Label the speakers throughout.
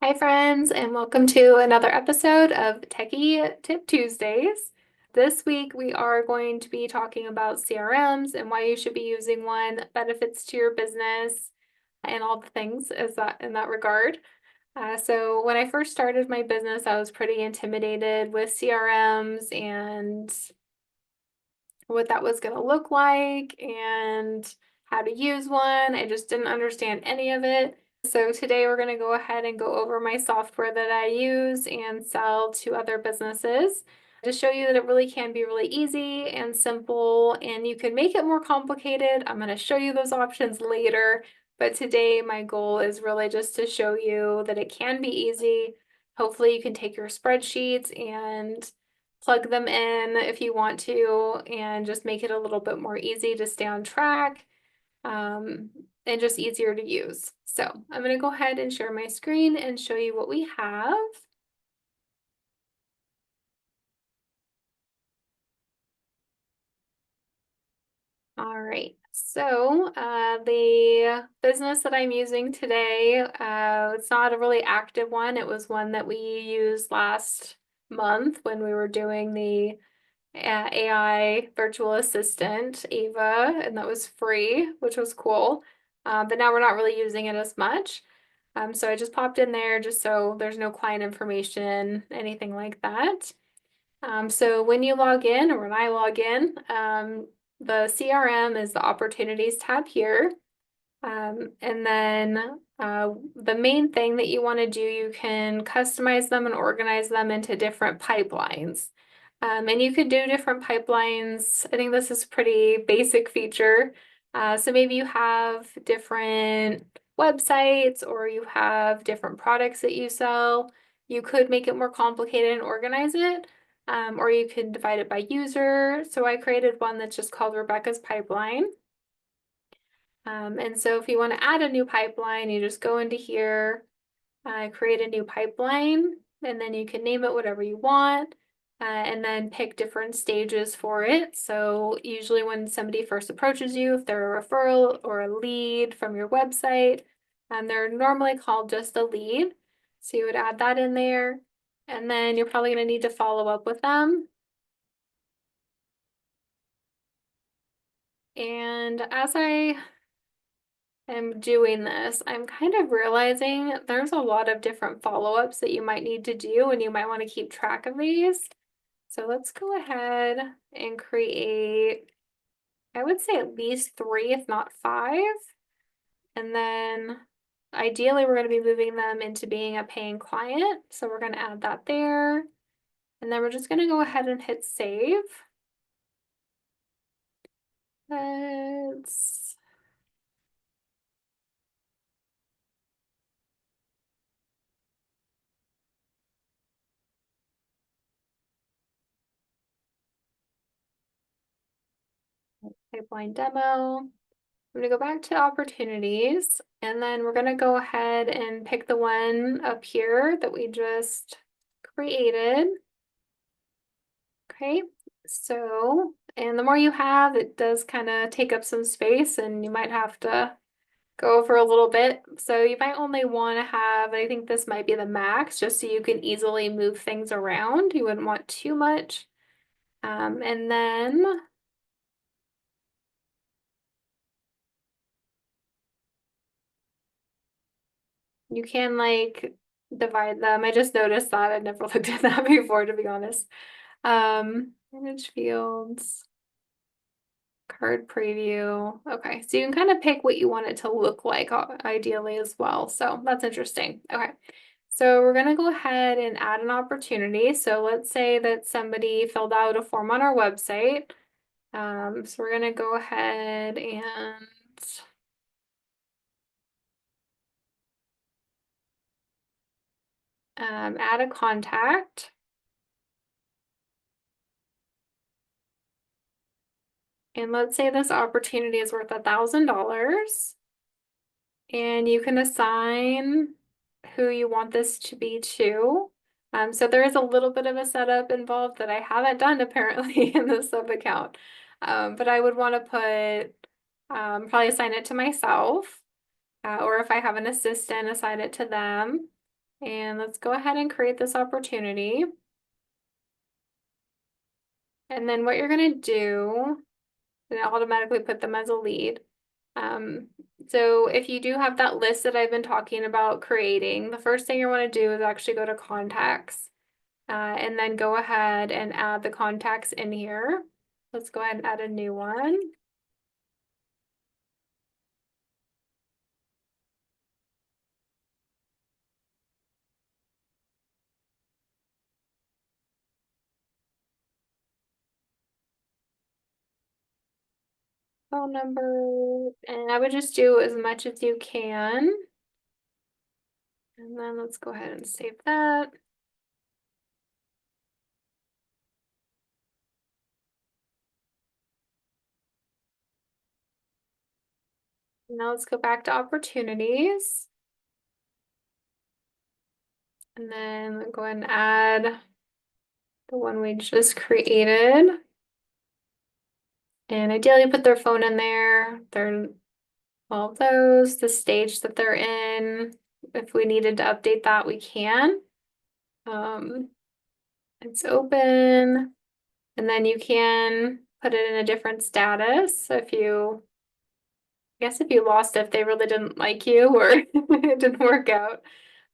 Speaker 1: Hi, friends, and welcome to another episode of Techie Tip Tuesdays. This week, we are going to be talking about CRMs and why you should be using one, benefits to your business, and all the things in that regard. So when I first started my business, I was pretty intimidated with CRMs and what that was going to look like and how to use one. I just didn't understand any of it. So today we're going to go ahead and go over my software that I use and sell to other businesses to show you that it really can be really easy and simple, and you can make it more complicated. I'm going to show you those options later, but today my goal is really just to show you that it can be easy. Hopefully you can take your spreadsheets and plug them in if you want to and just make it a little bit more easy to stay on track and just easier to use. So I'm going to go ahead and share my screen and show you what we have. All right, so the business that I'm using today, it's not a really active one. It was one that we used last month when we were doing the AI virtual assistant, Ava, and that was free, which was cool. But now we're not really using it as much. So I just popped in there just so there's no client information, anything like that. So when you log in, or when I log in, the CRM is the opportunities tab here. And then the main thing that you want to do, you can customize them and organize them into different pipelines. And you could do different pipelines. I think this is a pretty basic feature. So maybe you have different websites or you have different products that you sell. You could make it more complicated and organize it, or you can divide it by user. So I created one that's just called Rebecca's Pipeline. And so if you want to add a new pipeline, you just go into here, create a new pipeline, and then you can name it whatever you want, and then pick different stages for it. So usually when somebody first approaches you, if they're a referral or a lead from your website, they're normally called just a lead. So you would add that in there, and then you're probably going to need to follow up with them. And as I am doing this, I'm kind of realizing there's a lot of different follow-ups that you might need to do, and you might want to keep track of these. So let's go ahead and create, I would say at least 3, if not 5. And then ideally we're going to be moving them into being a paying client. So we're going to add that there. And then we're just going to go ahead and hit save. Let's pipeline demo. I'm going to go back to opportunities, and then we're going to go ahead and pick the one up here that we just created. Okay, so, and the more you have, it does kind of take up some space, and you might have to go for a little bit. So you might only want to have, I think this might be the max, just so you can easily move things around. You wouldn't want too much. And then you can like divide them. I just noticed that. I'd never looked at that before, to be honest. Image fields, card preview. Okay, so you can kind of pick what you want it to look like ideally as well. So that's interesting. Okay, so we're gonna go ahead and add an opportunity. So let's say that somebody filled out a form on our website. So we're gonna go ahead and add a contact. And let's say this opportunity is worth $1,000. And you can assign who you want this to be to. So there is a little bit of a setup involved that I haven't done apparently in the sub account. But I would want to put, probably assign it to myself, or if I have an assistant, assign it to them. And let's go ahead and create this opportunity. And then what you're gonna do, and automatically put them as a lead. Um, so if you do have that list that I've been talking about creating, the first thing you want to do is actually go to contacts, and then go ahead and add the contacts in here. Let's go ahead and add a new one. Phone number, and I would just do as much as you can. And then let's go ahead and save that. Now let's go back to opportunities. And then go ahead and add the one we just created. And ideally put their phone in there, all of those, the stage that they're in. If we needed to update that, we can. It's open. And then you can put it in a different status. So I guess if you lost it, if they really didn't like you or it didn't work out.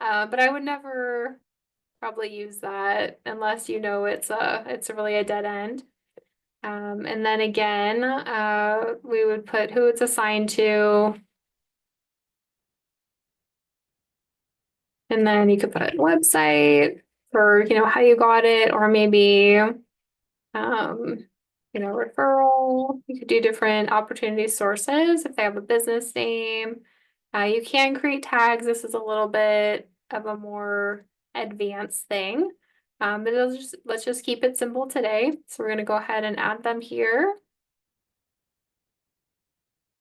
Speaker 1: But I would never probably use that unless you know it's really a dead end. And then again, we would put who it's assigned to. And then you could put website for, how you got it, or maybe, referral. You could do different opportunity sources if they have a business name. You can create tags. This is a little bit of a more advanced thing. But let's just keep it simple today. So we're going to go ahead and add them here.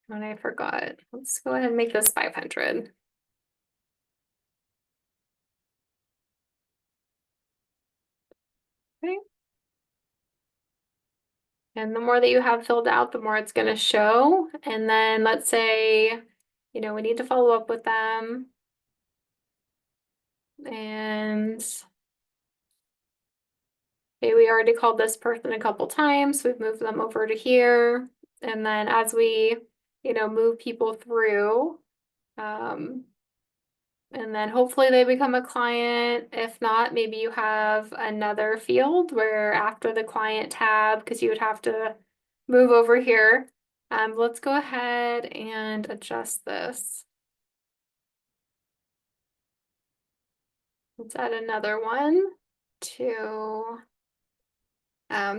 Speaker 1: And I forgot. Let's go ahead and make this 500. Okay. And the more that you have filled out, the more it's going to show. And then let's say, we need to follow up with them. And okay, we already called this person a couple times. We've moved them over to here. And then as we, move people through, and then hopefully they become a client. If not, maybe you have another field where after the client tab, because you would have to move over here. Let's go ahead and adjust this. Let's add another one to,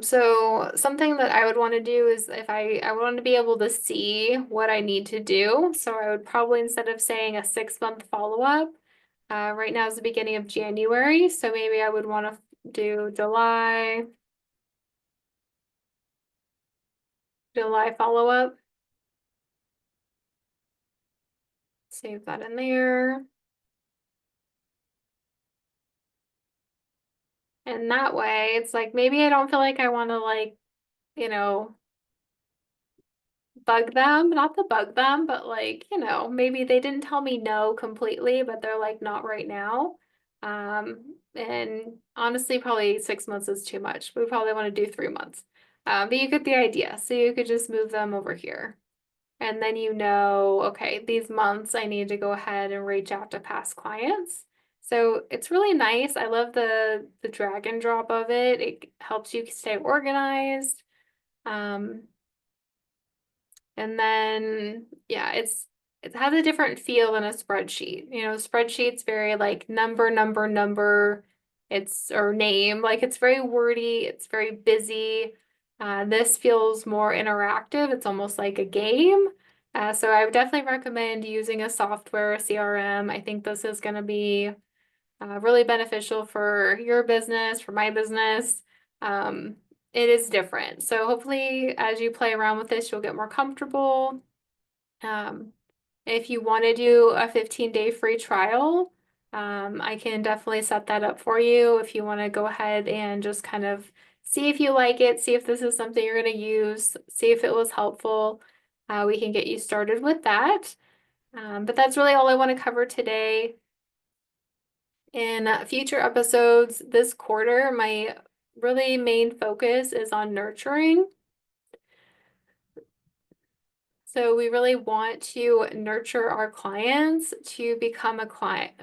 Speaker 1: so something that I would want to do is if I want to be able to see what I need to do. So I would probably, instead of saying a 6-month follow-up, right now is the beginning of January. So maybe I would want to do July follow-up. Save that in there. And that way it's like, maybe I don't feel like I want to bug them, not to bug them, but maybe they didn't tell me no completely, but they're like, not right now. And honestly, probably 6 months is too much. We probably want to do 3 months. But you get the idea. So you could just move them over here. And then okay, these months I need to go ahead and reach out to past clients. So it's really nice. I love the drag and drop of it. It helps you stay organized. Um, and then, yeah, it has a different feel than a spreadsheet. Spreadsheet's very like number, number, number, or name, like it's very wordy, it's very busy. This feels more interactive. It's almost like a game. So I would definitely recommend using a software, a CRM. I think this is going to be really beneficial for your business, for my business. It is different. So hopefully as you play around with this, you'll get more comfortable. If you want to do a 15-day free trial, I can definitely set that up for you if you want to go ahead and just kind of see if you like it, see if this is something you're going to use, see if it was helpful. We can get you started with that. But that's really all I want to cover today. In future episodes this quarter, my really main focus is on nurturing. So we really want to nurture our clients to become a client.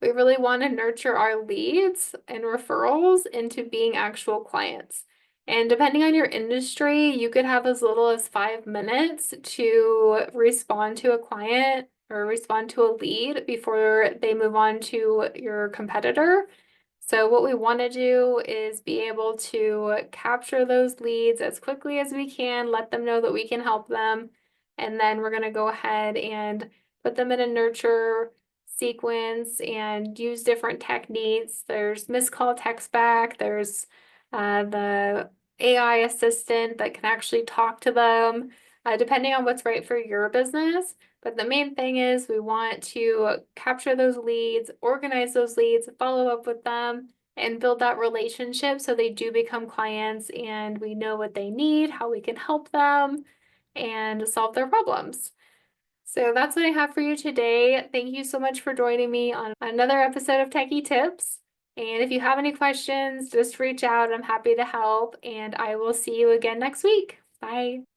Speaker 1: We really want to nurture our leads and referrals into being actual clients. And depending on your industry, you could have as little as 5 minutes to respond to a client or respond to a lead before they move on to your competitor. So what we want to do is be able to capture those leads as quickly as we can, let them know that we can help them, and then we're going to go ahead and put them in a nurture sequence and use different techniques. There's missed call text back, there's the AI assistant that can actually talk to them, depending on what's right for your business. But the main thing is we want to capture those leads, organize those leads, follow up with them, and build that relationship so they do become clients and we know what they need, how we can help them, and solve their problems. So that's what I have for you today. Thank you so much for joining me on another episode of Techie Tips. And if you have any questions, just reach out. I'm happy to help, and I will see you again next week. Bye.